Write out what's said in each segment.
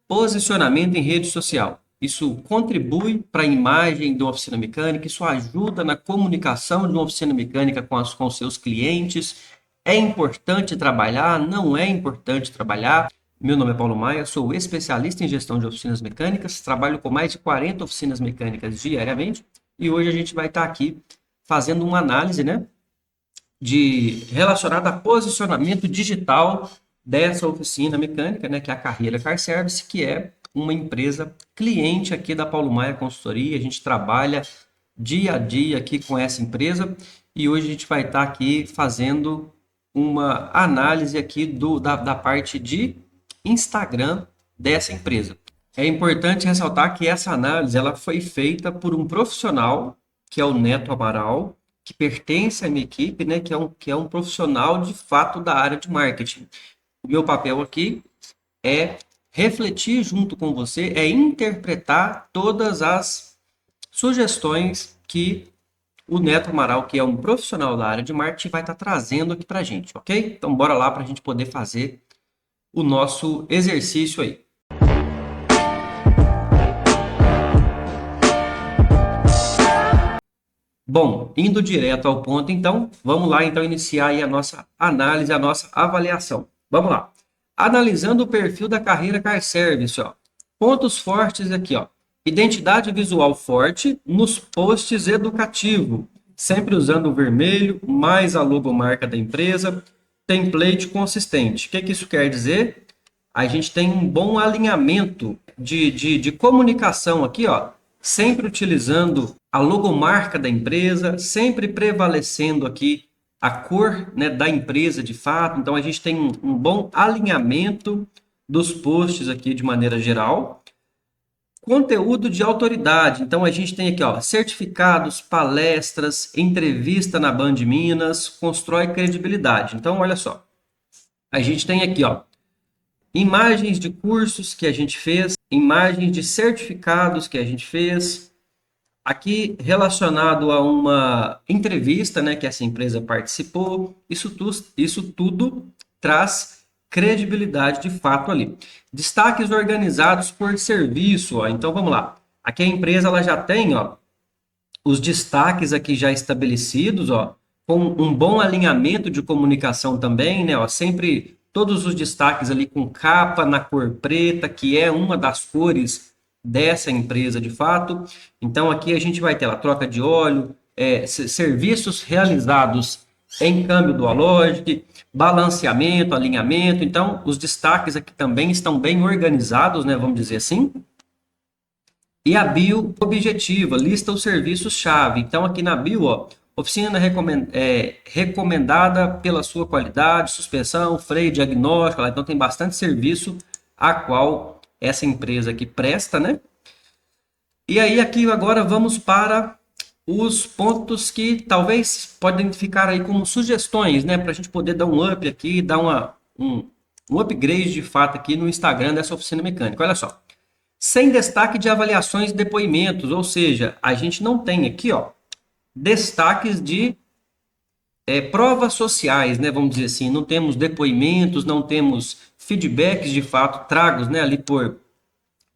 Posicionamento em rede social. Isso contribui para a imagem de uma oficina mecânica, isso ajuda na comunicação de uma oficina mecânica com os seus clientes. É importante trabalhar? Não é importante trabalhar? Meu nome é Paulo Maia, sou especialista em gestão de oficinas mecânicas, trabalho com mais de 40 oficinas mecânicas diariamente e hoje a gente vai estar aqui fazendo uma análise, né, relacionada a posicionamento digital dessa oficina mecânica, né, que é a Carreira Car Service, que é uma empresa cliente aqui da Paulo Maia Consultoria. A gente trabalha dia a dia aqui com essa empresa e hoje a gente vai estar aqui fazendo uma análise aqui da parte de Instagram dessa empresa. É importante ressaltar que essa análise ela foi feita por um profissional, que é o Neto Amaral, que pertence à minha equipe, né, que é um profissional de fato da área de marketing. O meu papel aqui é refletir junto com você, é interpretar todas as sugestões que o Neto Amaral, que é um profissional da área de marketing, vai estar trazendo aqui para a gente, ok? Então, bora lá para a gente poder fazer o nosso exercício aí. Bom, indo direto ao ponto, então, vamos lá então iniciar aí a nossa análise, a nossa avaliação. Vamos lá. Analisando o perfil da Carreira Car Service, ó. Pontos fortes aqui, ó. Identidade visual forte nos posts educativo, sempre usando o vermelho, mais a logomarca da empresa, template consistente. O que isso quer dizer? A gente tem um bom alinhamento de comunicação aqui, ó, sempre utilizando a logomarca da empresa, sempre prevalecendo aqui a cor, né, da empresa de fato. Então a gente tem um bom alinhamento dos posts aqui de maneira geral. Conteúdo de autoridade. Então a gente tem aqui, ó, certificados, palestras, entrevista na Band Minas, constrói credibilidade. Então olha só, a gente tem aqui, ó, imagens de cursos que a gente fez, imagens de certificados que a gente fez, aqui relacionado a uma entrevista, né, que essa empresa participou. Isso tudo traz credibilidade de fato ali. Destaques organizados por serviço, ó. Então vamos lá. Aqui a empresa ela já tem, ó, os destaques aqui já estabelecidos, ó, com um bom alinhamento de comunicação também, né, ó, sempre todos os destaques ali com capa na cor preta, que é uma das cores dessa empresa de fato. Então aqui a gente vai ter a troca de óleo, serviços realizados em câmbio dual-logic, balanceamento, alinhamento. Então os destaques aqui também estão bem organizados, né, vamos dizer assim. E a bio objetiva, lista os serviços-chave. Então, aqui na bio, ó, oficina recomendada pela sua qualidade, suspensão, freio, diagnóstico. Então, tem bastante serviço a qual essa empresa aqui presta, né? E aí, aqui agora vamos para os pontos que talvez podem ficar aí como sugestões, né? Para a gente poder dar um up aqui, dar um upgrade de fato aqui no Instagram dessa oficina mecânica. Olha só. Sem destaque de avaliações e depoimentos, ou seja, a gente não tem aqui, ó, destaques de provas sociais, né, vamos dizer assim, não temos depoimentos, não temos feedbacks de fato, tragos, né, ali por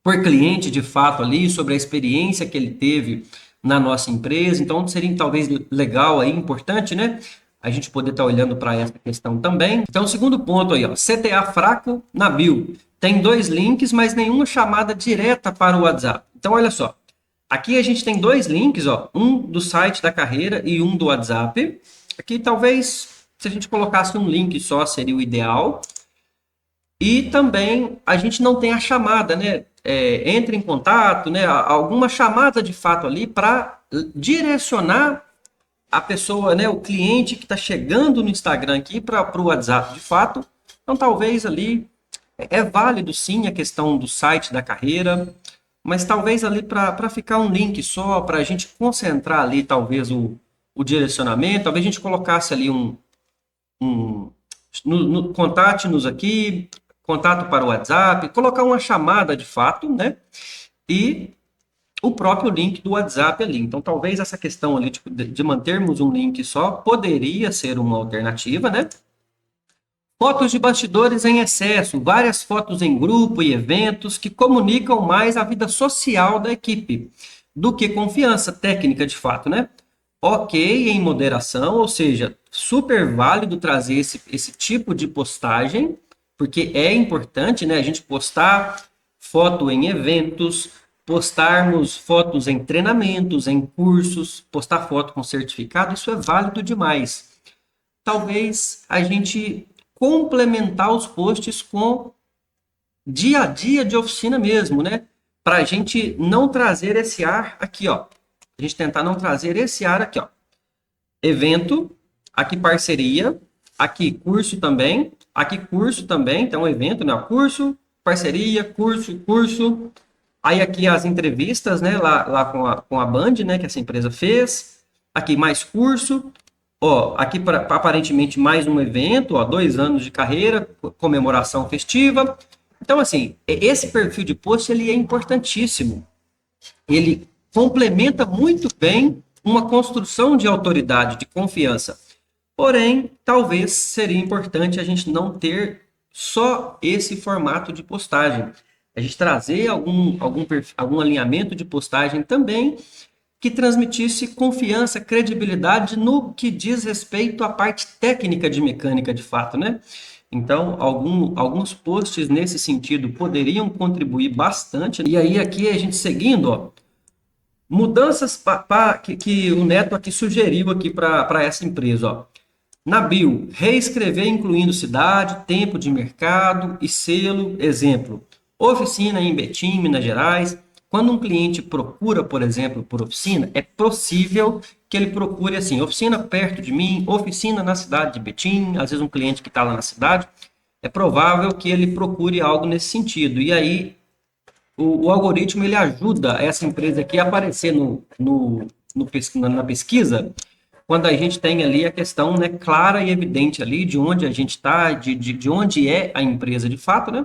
cliente de fato ali, sobre a experiência que ele teve na nossa empresa. Então seria talvez legal aí, importante, né, a gente poder estar olhando para essa questão também. Então, segundo ponto aí, ó, CTA fraco na bio. Tem 2 links, mas nenhuma chamada direta para o WhatsApp. Então, olha só. Aqui a gente tem 2 links, ó, um do site da carreira e um do WhatsApp. Aqui talvez, se a gente colocasse um link só, seria o ideal. E também a gente não tem a chamada, né? Entre em contato, né? Alguma chamada de fato ali para direcionar a pessoa, né? O cliente que está chegando no Instagram aqui para o WhatsApp de fato. Então, talvez ali é válido sim a questão do site da carreira, mas talvez ali para ficar um link só, para a gente concentrar ali talvez o direcionamento, talvez a gente colocasse ali contate-nos aqui, contato para o WhatsApp, colocar uma chamada de fato, né? E o próprio link do WhatsApp ali. Então, talvez essa questão ali de mantermos um link só poderia ser uma alternativa, né? Fotos de bastidores em excesso, várias fotos em grupo e eventos que comunicam mais a vida social da equipe do que confiança técnica de fato, né? Ok, em moderação, ou seja, super válido trazer esse tipo de postagem, porque é importante, né, a gente postar foto em eventos, postarmos fotos em treinamentos, em cursos, postar foto com certificado, isso é válido demais. Talvez a gente complementar os posts com dia a dia de oficina mesmo, né? Para a gente não trazer esse ar aqui, ó. A gente tentar não trazer esse ar aqui, ó. Evento, aqui parceria, aqui curso também, aqui curso também, então evento, né? Curso, parceria, curso, curso. Aí aqui as entrevistas, né? Lá com a Band, né? Que essa empresa fez. Aqui mais curso. Ó, aqui aparentemente mais um evento, ó, 2 anos de carreira, comemoração festiva. Então, assim, esse perfil de post ele é importantíssimo. Ele complementa muito bem uma construção de autoridade, de confiança. Porém, talvez seria importante a gente não ter só esse formato de postagem. A gente trazer algum alinhamento de postagem também que transmitisse confiança, credibilidade no que diz respeito à parte técnica de mecânica de fato, né? Então, alguns posts nesse sentido poderiam contribuir bastante. E aí, aqui a gente seguindo, ó, mudanças que o Neto aqui sugeriu aqui para essa empresa, ó. Na bio, reescrever incluindo cidade, tempo de mercado e selo, exemplo, oficina em Betim, Minas Gerais. Quando um cliente procura, por exemplo, por oficina, é possível que ele procure assim, oficina perto de mim, oficina na cidade de Betim, às vezes um cliente que está lá na cidade, é provável que ele procure algo nesse sentido. E aí, o algoritmo ele ajuda essa empresa aqui a aparecer na pesquisa quando a gente tem ali a questão, né, clara e evidente ali de onde a gente está, de onde é a empresa de fato, né?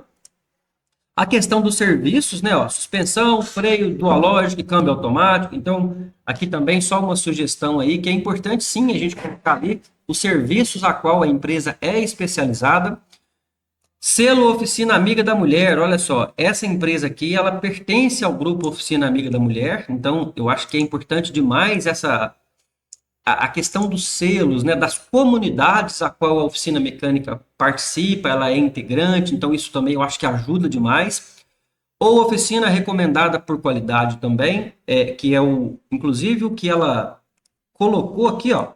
A questão dos serviços, né, ó, suspensão, freio, dual lógica e câmbio automático. Então, aqui também só uma sugestão aí que é importante sim a gente colocar ali os serviços a qual a empresa é especializada. Selo Oficina Amiga da Mulher, olha só, essa empresa aqui, ela pertence ao grupo Oficina Amiga da Mulher, então eu acho que é importante demais a questão dos selos, né, das comunidades a qual a oficina mecânica participa, ela é integrante, então isso também eu acho que ajuda demais. Ou oficina recomendada por qualidade também, que é inclusive o que ela colocou aqui, ó,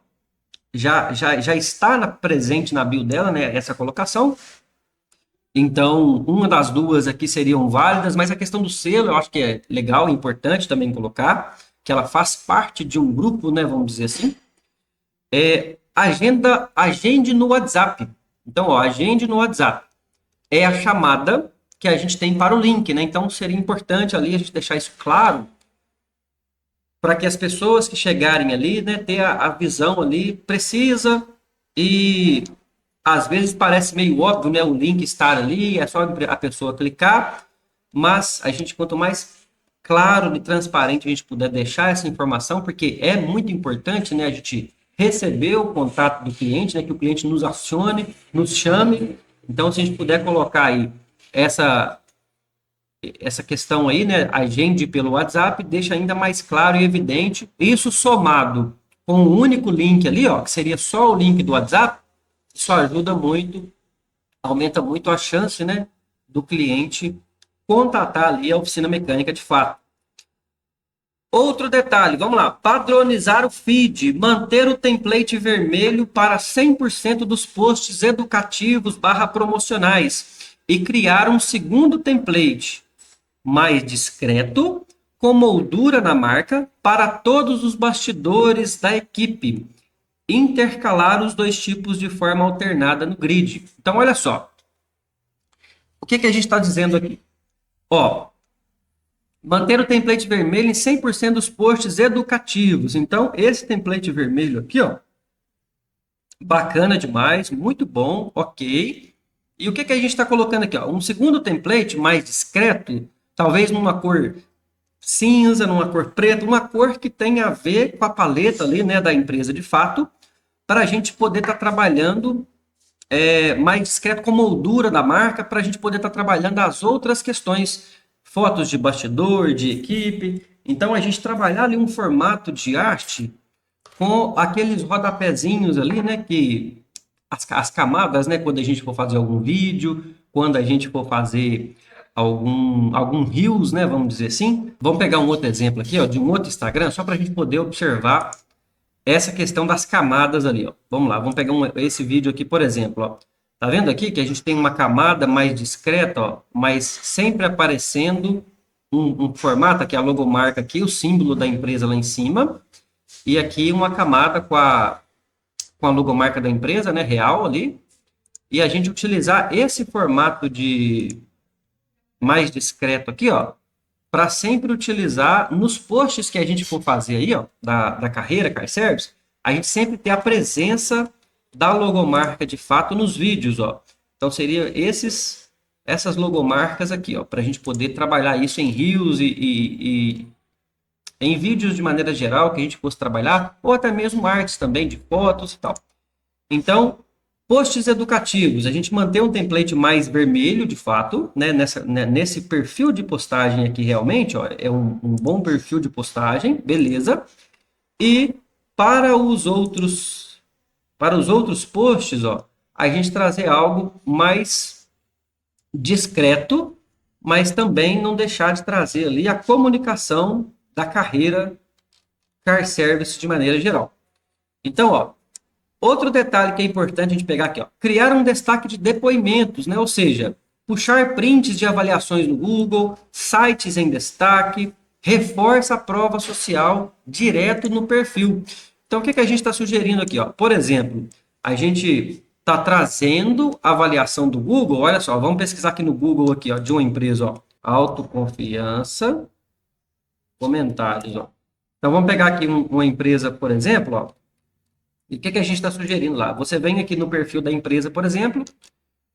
já está presente na bio dela, né, essa colocação. Então, uma das duas aqui seriam válidas, mas a questão do selo eu acho que é legal e importante também colocar, que ela faz parte de um grupo, né, vamos dizer assim. Agende no WhatsApp. Então, ó, agende no WhatsApp. É a chamada que a gente tem para o link, né? Então, seria importante ali a gente deixar isso claro para que as pessoas que chegarem ali, né, ter a visão ali precisa e às vezes parece meio óbvio, né, o link estar ali, é só a pessoa clicar, mas a gente quanto mais claro e transparente a gente puder deixar essa informação, porque é muito importante, né, a gente receber o contato do cliente, né, que o cliente nos acione, nos chame. Então, se a gente puder colocar aí essa questão aí, né, agende pelo WhatsApp, deixa ainda mais claro e evidente. Isso somado com um único link ali, ó, que seria só o link do WhatsApp, isso ajuda muito, aumenta muito a chance, né, do cliente contatar ali a oficina mecânica de fato. Outro detalhe, vamos lá, padronizar o feed, manter o template vermelho para 100% dos posts educativos / promocionais e criar um segundo template mais discreto, com moldura na marca, para todos os bastidores da equipe. Intercalar os dois tipos de forma alternada no grid. Então, olha só. O que a gente está dizendo aqui? Ó, manter o template vermelho em 100% dos posts educativos. Então, esse template vermelho aqui, ó, bacana demais, muito bom, ok. E o que a gente está colocando aqui? Ó? Um segundo template mais discreto, talvez numa cor cinza, numa cor preta, uma cor que tenha a ver com a paleta ali, né, da empresa de fato, para a gente poder estar trabalhando mais discreto, com moldura da marca, para a gente poder estar trabalhando as outras questões, fotos de bastidor, de equipe. Então, a gente trabalhar ali um formato de arte com aqueles rodapézinhos ali, né, que as camadas, né, quando a gente for fazer algum vídeo, quando a gente for fazer algum reels, né, vamos dizer assim. Vamos pegar um outro exemplo aqui, ó, de um outro Instagram, só para a gente poder observar essa questão das camadas ali, ó. Vamos lá, vamos pegar esse vídeo aqui, por exemplo, ó. Tá vendo aqui que a gente tem uma camada mais discreta, ó, mas sempre aparecendo um formato, aqui a logomarca aqui, o símbolo da empresa lá em cima, e aqui uma camada com a logomarca da empresa, né, real ali, e a gente utilizar esse formato de mais discreto aqui, ó, para sempre utilizar nos posts que a gente for fazer aí, ó, da carreira Car Service, a gente sempre ter a presença da logomarca de fato nos vídeos, ó. Então seria essas logomarcas aqui, ó, para a gente poder trabalhar isso em reels e em vídeos de maneira geral que a gente fosse trabalhar, ou até mesmo artes também de fotos e tal. Então, posts educativos, a gente mantém um template mais vermelho, de fato, né, nesse perfil de postagem aqui realmente, ó, é um bom perfil de postagem, beleza. E para os outros posts, ó, a gente trazer algo mais discreto, mas também não deixar de trazer ali a comunicação da carreira Car Service de maneira geral. Então, ó, outro detalhe que é importante a gente pegar aqui, ó, criar um destaque de depoimentos, né? Ou seja, puxar prints de avaliações no Google, sites em destaque, reforça a prova social direto no perfil. Então, o que a gente está sugerindo aqui? Ó? Por exemplo, a gente está trazendo a avaliação do Google. Olha só, vamos pesquisar aqui no Google aqui, ó, de uma empresa, ó, autoconfiança, comentários. Ó. Então, vamos pegar aqui uma empresa, por exemplo, ó, e o que a gente está sugerindo lá? Você vem aqui no perfil da empresa, por exemplo,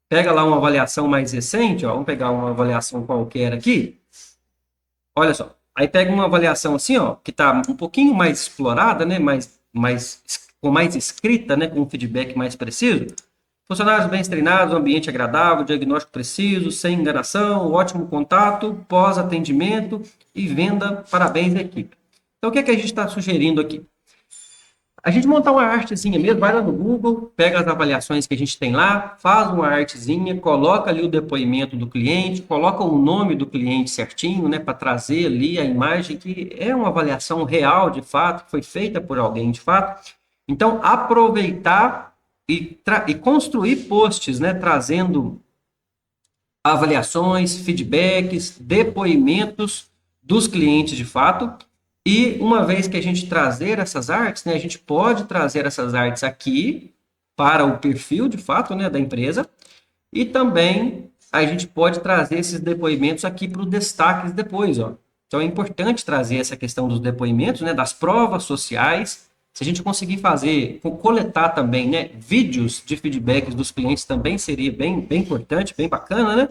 pega lá uma avaliação mais recente, ó, vamos pegar uma avaliação qualquer aqui. Olha só, aí pega uma avaliação assim, ó, que está um pouquinho mais explorada, né, com mais escrita, né, com um feedback mais preciso. Funcionários bem treinados, ambiente agradável, diagnóstico preciso, sem enganação, ótimo contato, pós-atendimento e venda, parabéns à equipe. Então, o que a gente está sugerindo aqui? A gente montar uma artezinha mesmo, vai lá no Google, pega as avaliações que a gente tem lá, faz uma artezinha, coloca ali o depoimento do cliente, coloca o nome do cliente certinho, né, para trazer ali a imagem que é uma avaliação real de fato, que foi feita por alguém de fato. Então, aproveitar e construir posts, né, trazendo avaliações, feedbacks, depoimentos dos clientes de fato. E uma vez que a gente trazer essas artes, né, a gente pode trazer essas artes aqui para o perfil, de fato, né, da empresa. E também a gente pode trazer esses depoimentos aqui para os destaques depois, ó. Então é importante trazer essa questão dos depoimentos, né, das provas sociais. Se a gente conseguir coletar também, né, vídeos de feedbacks dos clientes também seria bem importante, bem bacana, né?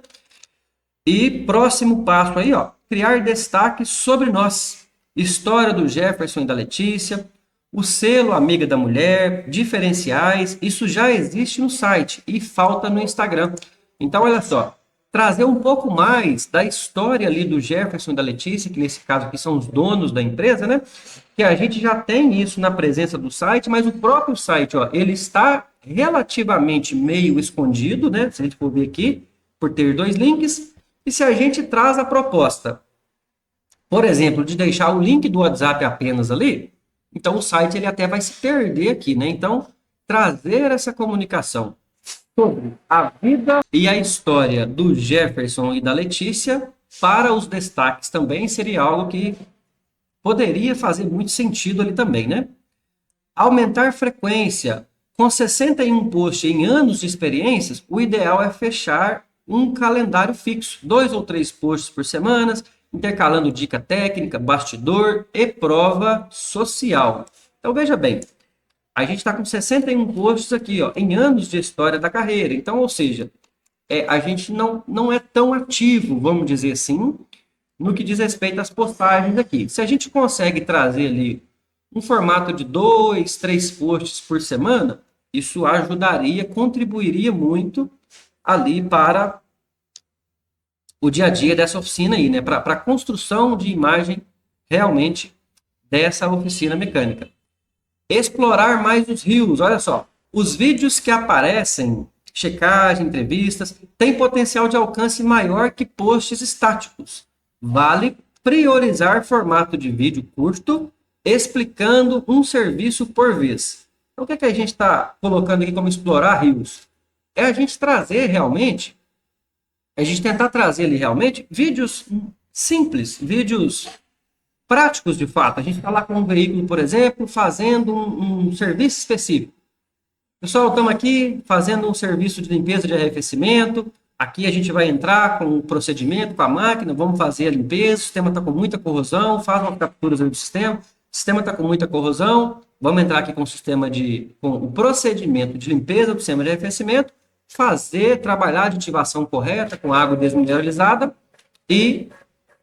E próximo passo aí, ó, criar destaques sobre nós. História do Jefferson e da Letícia, o selo Amiga da Mulher, diferenciais, isso já existe no site e falta no Instagram. Então, olha só, trazer um pouco mais da história ali do Jefferson e da Letícia, que nesse caso aqui são os donos da empresa, né? Que a gente já tem isso na presença do site, mas o próprio site, ó, ele está relativamente meio escondido, né? Se a gente for ver aqui, por ter dois links. E se a gente traz a proposta, por exemplo, de deixar o link do WhatsApp apenas ali, então o site ele até vai se perder aqui, né? Então, trazer essa comunicação sobre a vida e a história do Jefferson e da Letícia para os destaques também seria algo que poderia fazer muito sentido ali também, né? Aumentar frequência. Com 61 posts em anos de experiências, o ideal é fechar um calendário fixo, 2 ou 3 posts por semana, intercalando dica técnica, bastidor e prova social. Então, veja bem, a gente está com 61 posts aqui, ó, em anos de história da carreira. Então, ou seja, a gente não é tão ativo, vamos dizer assim, no que diz respeito às postagens aqui. Se a gente consegue trazer ali um formato de 2, 3 posts por semana, Isso ajudaria, contribuiria muito ali para o dia a dia dessa oficina aí, né? Para a construção de imagem realmente dessa oficina mecânica. Explorar mais os rios, olha só. Os vídeos que aparecem, checagem, entrevistas, têm potencial de alcance maior que posts estáticos. Vale priorizar formato de vídeo curto, explicando um serviço por vez. Então, o que, é que a gente está colocando aqui como explorar rios? É a gente trazer realmente, a gente tentar trazer ali realmente vídeos simples, vídeos práticos de fato. A gente está lá com um veículo, por exemplo, fazendo um serviço específico. Pessoal, estamos aqui fazendo um serviço de limpeza de arrefecimento. Aqui a gente vai entrar com o procedimento, com a máquina, vamos fazer a limpeza. O sistema está com muita corrosão, faz uma captura do sistema. O sistema está com muita corrosão. Vamos entrar aqui com com o procedimento de limpeza do sistema de arrefecimento, trabalhar a aditivação correta com água desmineralizada e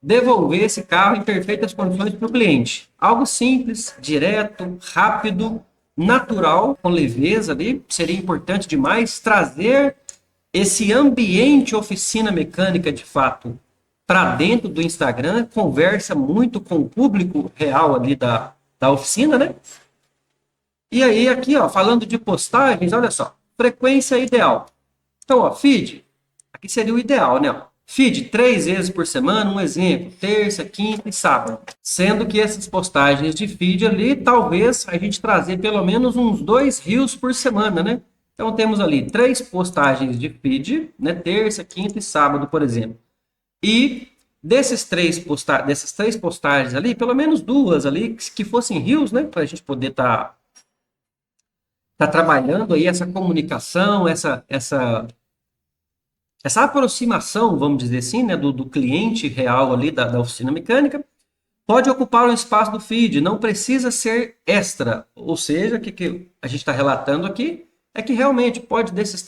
devolver esse carro em perfeitas condições para o cliente. Algo simples, direto, rápido, natural, com leveza ali. Seria importante demais trazer esse ambiente oficina mecânica de fato para dentro do Instagram, conversa muito com o público real ali da oficina, né? E aí aqui, ó, falando de postagens, olha só, frequência ideal. Então, ó, feed, aqui seria o ideal, né? Feed 3 vezes por semana, um exemplo, terça, quinta e sábado. Sendo que essas postagens de feed ali, talvez a gente trazer pelo menos uns 2 reels por semana, né? Então temos ali 3 postagens de feed, né? Terça, quinta e sábado, por exemplo. E dessas 3 postagens ali, pelo menos 2 ali, que fossem reels, né? Para a gente poder tá trabalhando aí essa comunicação, essa aproximação, vamos dizer assim, né, do cliente real ali da oficina mecânica, pode ocupar o espaço do feed, não precisa ser extra. Ou seja, o que a gente está relatando aqui é que realmente pode, desses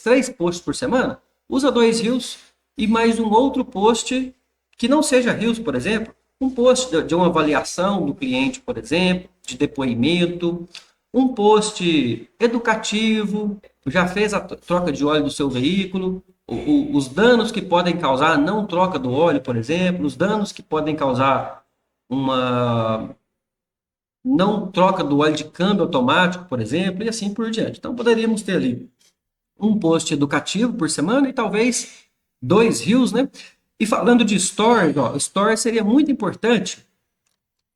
três posts por semana, usa 2 reels e mais um outro post que não seja reels, por exemplo, um post de uma avaliação do cliente, por exemplo, de depoimento, um post educativo, já fez a troca de óleo do seu veículo, os danos que podem causar a não troca do óleo, por exemplo, os danos que podem causar uma não troca do óleo de câmbio automático, por exemplo, e assim por diante. Então, poderíamos ter ali um post educativo por semana e talvez 2 reels, né? E falando de stories, ó, stories seria muito importante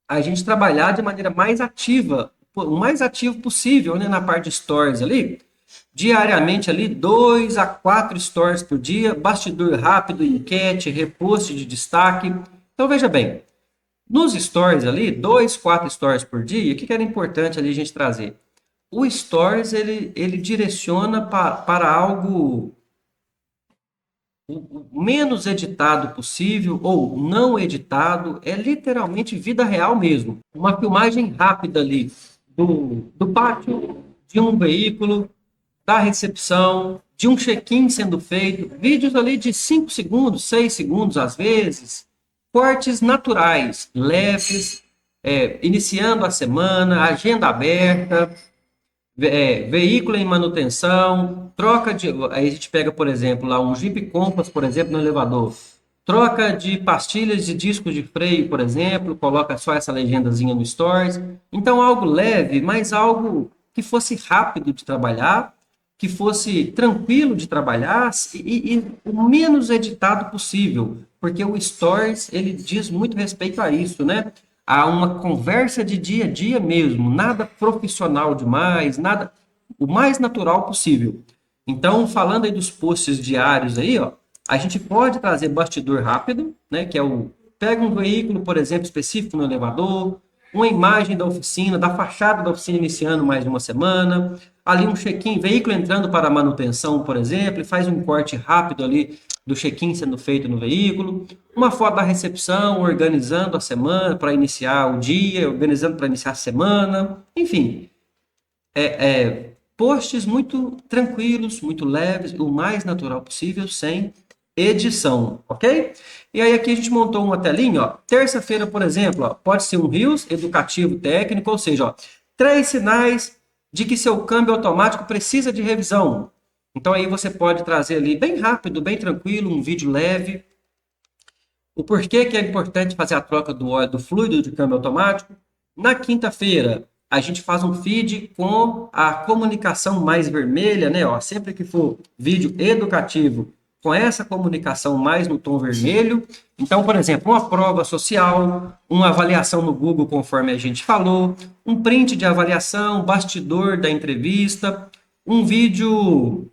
a gente trabalhar de maneira mais ativa, o mais ativo possível, né, na parte de stories ali, diariamente ali 2 a 4 stories por dia, bastidor rápido, enquete, repost de destaque. Então veja bem, nos stories ali, 2, 4 stories por dia, o que era importante ali a gente trazer? O stories ele direciona para algo o menos editado possível ou não editado, é literalmente vida real mesmo. Uma filmagem rápida ali do pátio, de um veículo, da recepção, de um check-in sendo feito, vídeos ali de 5 segundos, 6 segundos às vezes, cortes naturais, leves, iniciando a semana, agenda aberta, veículo em manutenção, troca de. Aí a gente pega, por exemplo, lá um Jeep Compass, por exemplo, no elevador. Troca de pastilhas de discos de freio, por exemplo, coloca só essa legendazinha no Stories. Então, algo leve, mas algo que fosse rápido de trabalhar, que fosse tranquilo de trabalhar e o menos editado possível, porque o Stories ele diz muito respeito a isso, né? A uma conversa de dia a dia mesmo, nada profissional demais, nada, o mais natural possível. Então, falando aí dos posts diários aí, ó, a gente pode trazer bastidor rápido, né, que é pega um veículo, por exemplo, específico no elevador, uma imagem da oficina, da fachada da oficina iniciando mais uma semana, ali um check-in, veículo entrando para manutenção, por exemplo, e faz um corte rápido ali do check-in sendo feito no veículo, uma foto da recepção, organizando a semana para iniciar o dia, organizando para iniciar a semana, enfim, posts muito tranquilos, muito leves, o mais natural possível, sem edição, ok? E aí aqui a gente montou uma telinha, ó. Terça-feira, por exemplo, ó, pode ser um Reels educativo técnico, ou seja, ó, 3 sinais de que seu câmbio automático precisa de revisão. Então aí você pode trazer ali bem rápido, bem tranquilo, um vídeo leve. O porquê que é importante fazer a troca do óleo do fluido de câmbio automático. Na quinta-feira, a gente faz um feed com a comunicação mais vermelha, né? Ó, sempre que for vídeo educativo, com essa comunicação mais no tom vermelho. Então, por exemplo, uma prova social, uma avaliação no Google, conforme a gente falou, um print de avaliação, bastidor da entrevista, um vídeo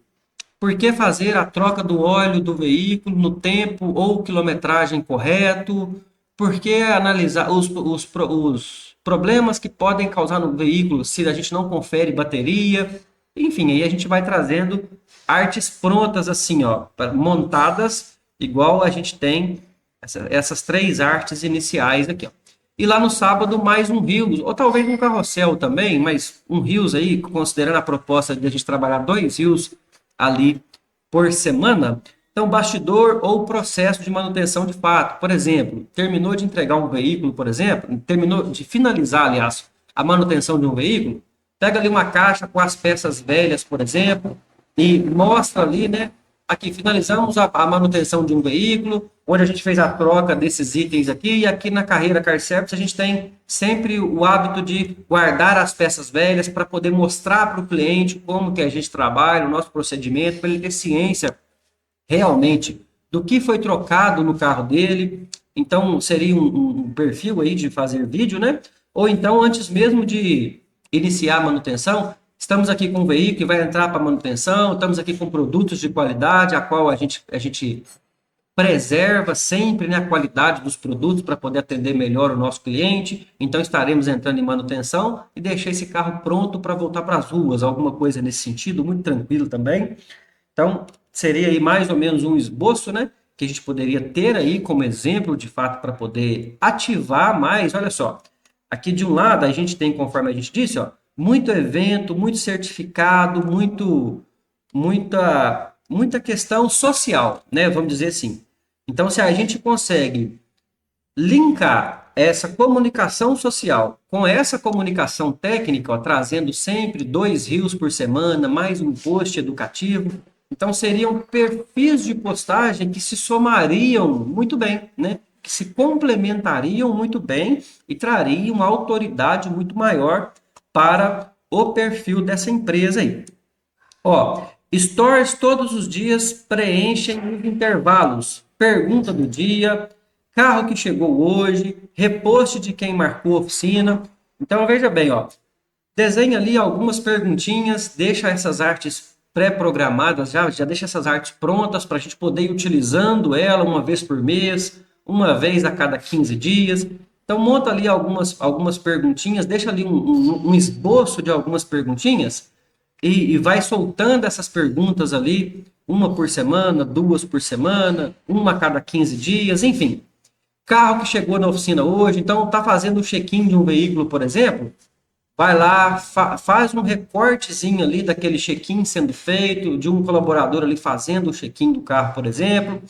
por que fazer a troca do óleo do veículo no tempo ou quilometragem correto? Por que analisar os problemas que podem causar no veículo se a gente não confere bateria? Enfim, aí a gente vai trazendo artes prontas assim, ó, montadas, igual a gente tem essas três artes iniciais aqui, ó. E lá no sábado, mais um Reels, ou talvez um carrossel também, mas um Reels aí, considerando a proposta de a gente trabalhar 2 Reels ali por semana. Então, bastidor ou processo de manutenção de fato. Por exemplo, terminou de entregar um veículo, por exemplo, terminou de finalizar, aliás, a manutenção de um veículo, pega ali uma caixa com as peças velhas, por exemplo, e mostra ali, né? Aqui finalizamos a manutenção de um veículo, onde a gente fez a troca desses itens aqui, e aqui na carreira Car Service a gente tem sempre o hábito de guardar as peças velhas para poder mostrar para o cliente como que a gente trabalha, o nosso procedimento, para ele ter ciência realmente do que foi trocado no carro dele. Então, seria um perfil aí de fazer vídeo, né? Ou então, antes mesmo de iniciar a manutenção, estamos aqui com um veículo que vai entrar para manutenção, estamos aqui com produtos de qualidade, a qual a gente preserva sempre, né, a qualidade dos produtos para poder atender melhor o nosso cliente. Então, estaremos entrando em manutenção e deixar esse carro pronto para voltar para as ruas, alguma coisa nesse sentido, muito tranquilo também. Então, seria aí mais ou menos um esboço, né, que a gente poderia ter aí como exemplo, de fato, para poder ativar mais. Olha só, aqui de um lado a gente tem, conforme a gente disse, ó, muito evento, muito certificado, muita questão social, né, vamos dizer assim. Então, se a gente consegue linkar essa comunicação social com essa comunicação técnica, ó, trazendo sempre 2 Reels por semana, mais um post educativo. Então, seriam perfis de postagem que se somariam muito bem, né? Que se complementariam muito bem e trariam uma autoridade muito maior para o perfil dessa empresa aí. Ó, stories todos os dias preenchem os intervalos. Pergunta do dia, carro que chegou hoje, repost de quem marcou a oficina. Então, veja bem, ó, desenha ali algumas perguntinhas, deixa essas artes pré-programadas, já deixa essas artes prontas para a gente poder ir utilizando ela uma vez por mês, uma vez a cada 15 dias. Então, monta ali algumas perguntinhas, deixa ali um esboço de algumas perguntinhas e vai soltando essas perguntas ali, uma por semana, 2 por semana, uma a cada 15 dias, enfim. Carro que chegou na oficina hoje, então está fazendo o check-in de um veículo, por exemplo, vai lá, faz um recortezinho ali daquele check-in sendo feito, de um colaborador ali fazendo o check-in do carro, por exemplo.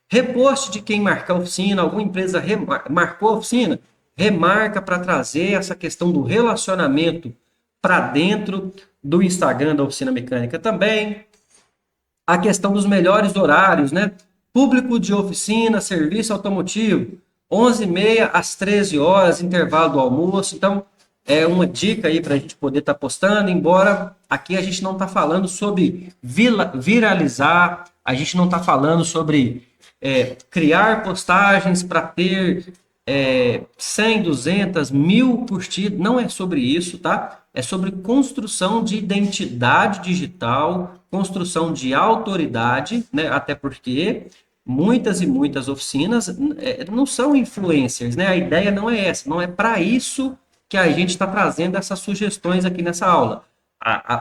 Reposte de quem marcar a oficina, alguma empresa marcou a oficina, remarca para trazer essa questão do relacionamento para dentro do Instagram da oficina mecânica também. A questão dos melhores horários, né? Público de oficina, serviço automotivo, 11h30 às 13 horas, intervalo do almoço. Então, é uma dica aí para a gente poder estar postando, embora aqui a gente não está falando sobre viralizar, a gente não está falando sobre criar postagens para ter 100, 200, 1000 curtidas, não é sobre isso, tá? É sobre construção de identidade digital, construção de autoridade, né? Até porque muitas e muitas oficinas não são influencers, né? A ideia não é essa, não é para isso que a gente está trazendo essas sugestões aqui nessa aula.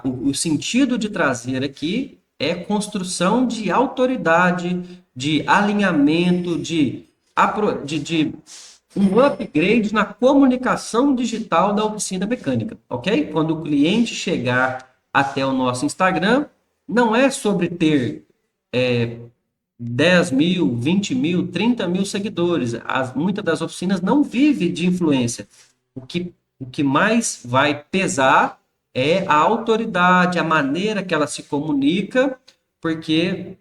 O sentido de trazer aqui é construção de autoridade, de alinhamento, de um upgrade na comunicação digital da oficina mecânica, ok? Quando o cliente chegar até o nosso Instagram, não é sobre ter 10 mil, 20 mil, 30 mil seguidores. Muitas das oficinas não vivem de influência. O que mais vai pesar é a autoridade, a maneira que ela se comunica, porque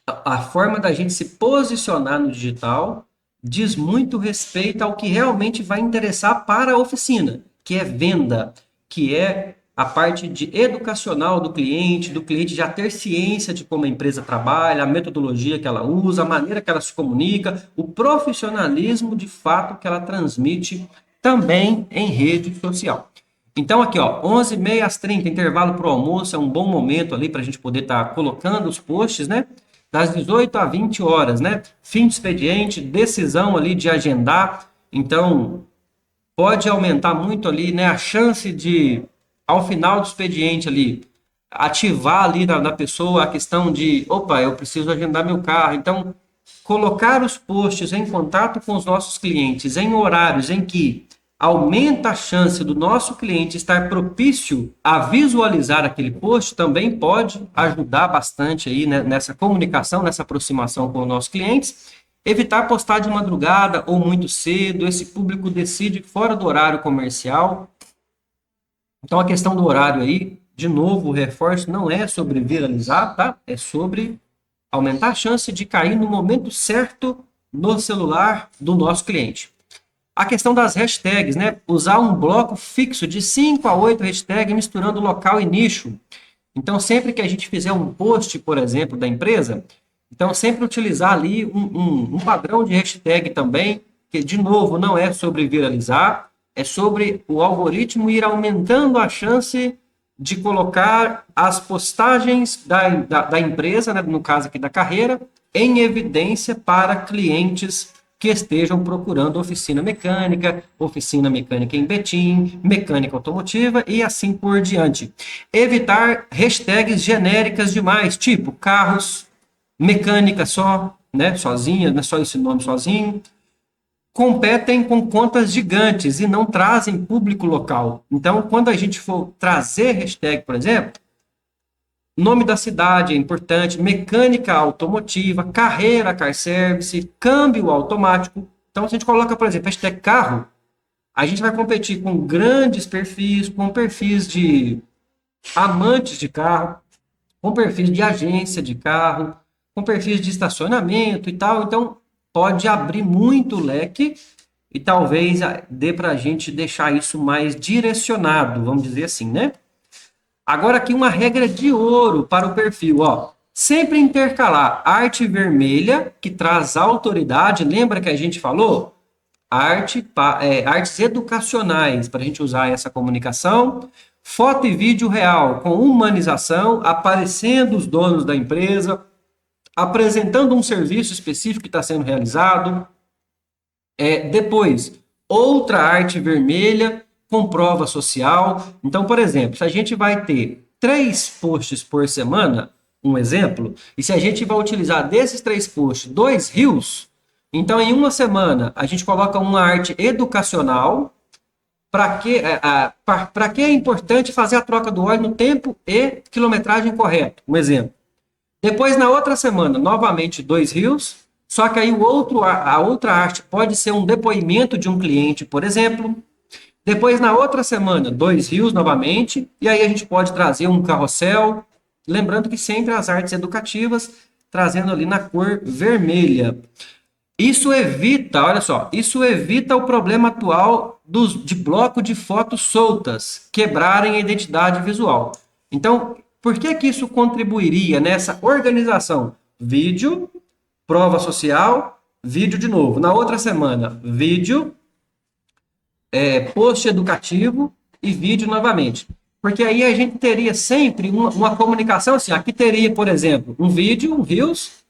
a forma da gente se posicionar no digital diz muito respeito ao que realmente vai interessar para a oficina, que é venda, que é a parte de educacional do cliente já ter ciência de como a empresa trabalha, a metodologia que ela usa, a maneira que ela se comunica, o profissionalismo de fato que ela transmite também em rede social. Então aqui, ó, 11h30 às 30, intervalo para o almoço, é um bom momento ali para a gente poder estar colocando os posts, né? Das 18 a 20 horas, né? Fim de expediente, decisão ali de agendar. Então, pode aumentar muito ali, né? A chance de, ao final do expediente ali, ativar ali na pessoa a questão de, opa, eu preciso agendar meu carro. Então, colocar os posts em contato com os nossos clientes em horários em que aumenta a chance do nosso cliente estar propício a visualizar aquele post também pode ajudar bastante aí, né, nessa comunicação, nessa aproximação com os nossos clientes. Evitar postar de madrugada ou muito cedo, esse público decide fora do horário comercial. Então a questão do horário aí, de novo, o reforço não é sobre viralizar, tá? É sobre aumentar a chance de cair no momento certo no celular do nosso cliente. A questão das hashtags, né? Usar um bloco fixo de 5 a 8 hashtags misturando local e nicho. Então, sempre que a gente fizer um post, por exemplo, da empresa, então sempre utilizar ali um padrão de hashtag também, que de novo não é sobre viralizar, é sobre o algoritmo ir aumentando a chance de colocar as postagens da empresa, né, no caso aqui da carreira, em evidência para clientes que estejam procurando oficina mecânica em Betim, mecânica automotiva e assim por diante. Evitar hashtags genéricas demais, tipo carros, mecânica só, né, sozinha, não é só esse nome sozinho. Competem com contas gigantes e não trazem público local. Então, quando a gente for trazer hashtag, por exemplo, nome da cidade é importante, mecânica automotiva, carreira car service, câmbio automático. Então, se a gente coloca, por exemplo, hashtag carro, a gente vai competir com grandes perfis, com perfis de amantes de carro, com perfis de agência de carro, com perfis de estacionamento e tal. Então, pode abrir muito o leque e talvez dê para a gente deixar isso mais direcionado, vamos dizer assim, né? Agora aqui uma regra de ouro para o perfil, ó. Sempre intercalar arte vermelha, que traz autoridade, lembra que a gente falou? Artes educacionais, para a gente usar essa comunicação. Foto e vídeo real, com humanização, aparecendo os donos da empresa, apresentando um serviço específico que está sendo realizado. Depois, outra arte vermelha com prova social. Então, por exemplo, se a gente vai ter 3 posts por semana, um exemplo, e se a gente vai utilizar desses 3 posts 2 reels, então em uma semana a gente coloca uma arte educacional. Para que é importante fazer a troca do óleo no tempo e quilometragem correto? Um exemplo. Depois, na outra semana, novamente 2 reels, só que aí a outra arte pode ser um depoimento de um cliente, por exemplo. Depois, na outra semana, 2 reels novamente, e aí a gente pode trazer um carrossel, lembrando que sempre as artes educativas, trazendo ali na cor vermelha. Isso evita, olha só, isso evita o problema atual de bloco de fotos soltas, quebrarem a identidade visual. Então, por que que isso contribuiria nessa organização? Vídeo, prova social, vídeo de novo. Na outra semana, vídeo, post educativo e vídeo novamente. Porque aí a gente teria sempre uma comunicação assim. Aqui teria, por exemplo, um vídeo, um Reels,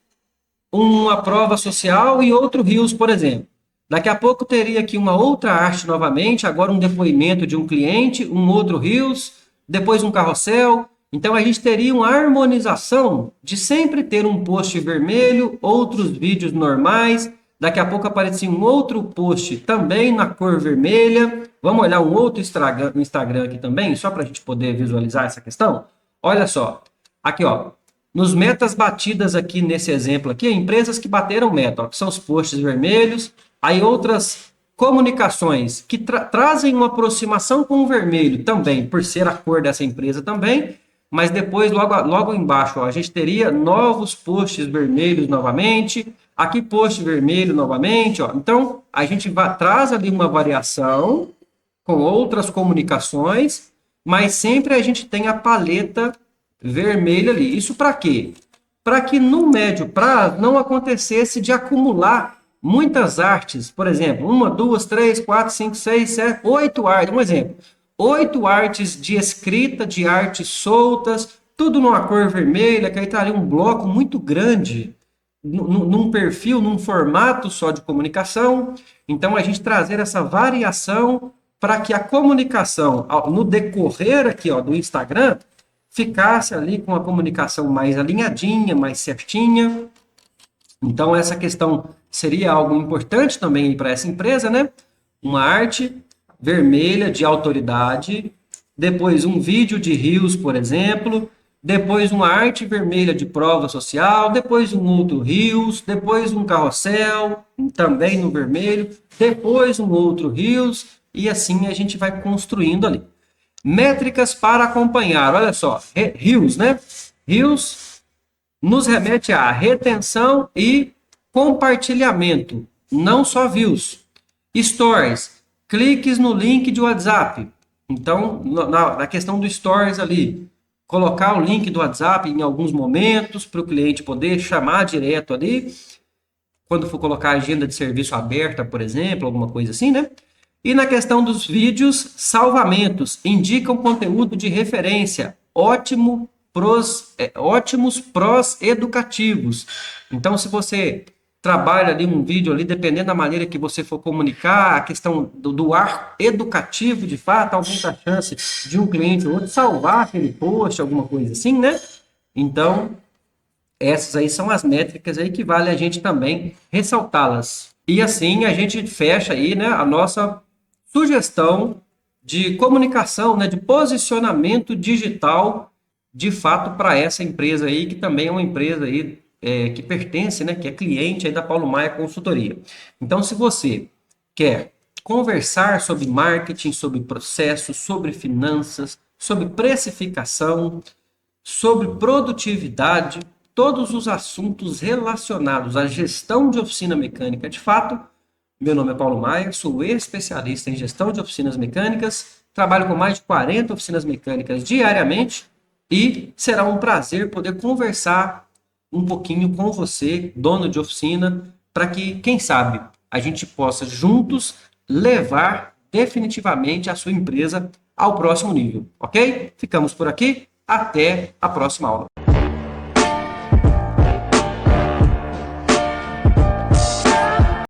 uma prova social e outro Reels, por exemplo. Daqui a pouco teria aqui uma outra arte novamente, agora um depoimento de um cliente, um outro Reels, depois um carrossel. Então a gente teria uma harmonização de sempre ter um post vermelho, outros vídeos normais. Daqui a pouco aparecia um outro post também na cor vermelha. Vamos olhar um outro Instagram aqui também, só para a gente poder visualizar essa questão? Olha só, aqui ó, nos metas batidas aqui nesse exemplo aqui, empresas que bateram meta, ó, que são os posts vermelhos, aí outras comunicações que trazem uma aproximação com o vermelho também, por ser a cor dessa empresa também, mas depois, logo embaixo, ó, a gente teria novos posts vermelhos novamente, aqui post vermelho novamente, ó. Então, a gente traz ali uma variação com outras comunicações, mas sempre a gente tem a paleta vermelha ali. Isso para quê? Para que no médio prazo não acontecesse de acumular muitas artes, por exemplo, 1, 2, 3, 4, 5, 6, 7, 8 artes, um exemplo, 8 artes de escrita, de artes soltas, tudo numa cor vermelha, que aí está ali um bloco muito grande, num perfil, num formato só de comunicação. Então, a gente trazer essa variação para que a comunicação, no decorrer aqui, ó, do Instagram, ficasse ali com a comunicação mais alinhadinha, mais certinha. Então, essa questão seria algo importante também para essa empresa, né? Uma arte vermelha de autoridade, depois um vídeo de Reels, por exemplo, depois uma arte vermelha de prova social, depois um outro Reels, depois um carrossel, também no vermelho, depois um outro Reels, e assim a gente vai construindo ali. Métricas para acompanhar, olha só, Reels, né? Reels nos remete a retenção e compartilhamento, não só views. Stories, cliques no link de WhatsApp. Então, na questão do Stories ali, colocar o link do WhatsApp em alguns momentos para o cliente poder chamar direto ali, quando for colocar a agenda de serviço aberta, por exemplo, alguma coisa assim, né? E na questão dos vídeos, salvamentos, indicam conteúdo de referência, ótimos prós educativos. Então, se você trabalha ali um vídeo ali, dependendo da maneira que você for comunicar, a questão do ar educativo, de fato, aumenta a chance de um cliente ou outro salvar aquele post, alguma coisa assim, né? Então, essas aí são as métricas aí que vale a gente também ressaltá-las. E assim a gente fecha aí, né, a nossa sugestão de comunicação, né, de posicionamento digital, de fato, para essa empresa aí, que também é uma empresa aí que pertence, né, que é cliente aí da Paulo Maia Consultoria. Então, se você quer conversar sobre marketing, sobre processos, sobre finanças, sobre precificação, sobre produtividade, todos os assuntos relacionados à gestão de oficina mecânica, de fato, meu nome é Paulo Maia, sou especialista em gestão de oficinas mecânicas, trabalho com mais de 40 oficinas mecânicas diariamente e será um prazer poder conversar um pouquinho com você, dono de oficina, para que, quem sabe, a gente possa juntos levar definitivamente a sua empresa ao próximo nível, ok? Ficamos por aqui, até a próxima aula.